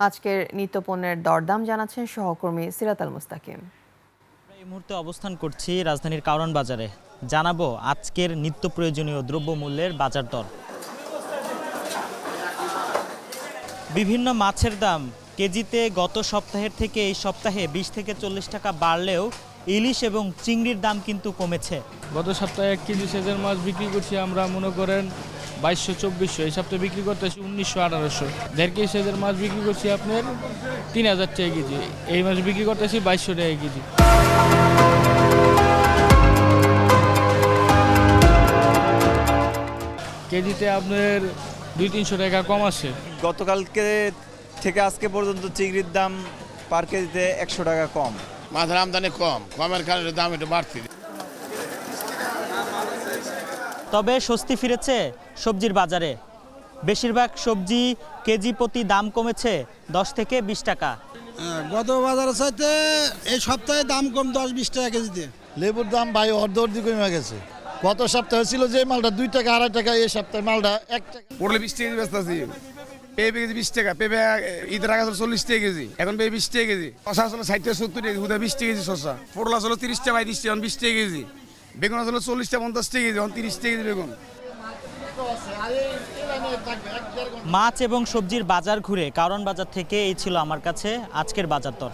আজকের নিত্যপণ্যের দরদাম জানাচ্ছেন সহকর্মী সিরাত আল মুস্তাকিম। এই মুহূর্তে অবস্থান করছি রাজধানীর কারওয়ান বাজারে। জানাবো আজকের নিত্য প্রয়োজনীয় দ্রব্যমূল্যের বাজার দর। বিভিন্ন মাছের দাম কেজিতে গত সপ্তাহের থেকে এই সপ্তাহে 20 থেকে 40 টাকা বাড়লেও ইলিশ এবং চিংড়ির দাম কিন্তু কমেছে। গত সপ্তাহে 1 কেজি সেজের মাছ বিক্রি করছি আমরা মনে করেন 2200-2400, এই সপ্তাহে বিক্রি করতেছি 1900-1800। 1.5 কেজি সেজের মাছ বিক্রি করছি আপনার 3000 টাকা কেজি, এই মাছ বিক্রি করতেছি 2200 টাকা কেজি। কেজিতে আপনার 200-300 টাকা কম আছে। গতকালকে থেকে আজকে পর্যন্ত চিংড়ির দাম পার কেজিতে 100 টাকা কম। মাছের আমদানি কমের কারণে দাম একটু বাড়তি। তবে স্বস্তি ফিরেছে সবজির বাজারে। বেশিরভাগ সবজি কেজি প্রতি দাম কমেছে 10 থেকে 20 টাকা। গত বাজারের চাইতে এই সপ্তাহে দাম কম 10-20 টাকা কেজিতে। লেবুর দাম ভাই অর্ধ কমে গেছে। গত সপ্তাহে ছিল যে মালটা 2 টাকা 2.5 টাকা, এই সপ্তাহে মালটা 1 টাকা। পড়লে 20 টাকা ব্যস্ত আছি। পেঁপে কেজি 20 টাকা, পেঁপে ঈদের আগে 40 টাকা কেজি, এখন পেঁপে 20 টাকা কেজি। শশা আসলে 60 থেকে 70 টাকা, হুদা 20 টাকা কেজি শশা। পটল আসলে 30 টাকা 30 টাকা, এখন 20 টাকা কেজি। বেগুন আসলে 40 টাকা 50 টাকা কেজি, এখন 30 টাকা কেজি বেগুন। মাছ এবং সবজির বাজার ঘুরে কারওয়ান বাজার থেকে এই ছিল আমার কাছে আজকের বাজার দর।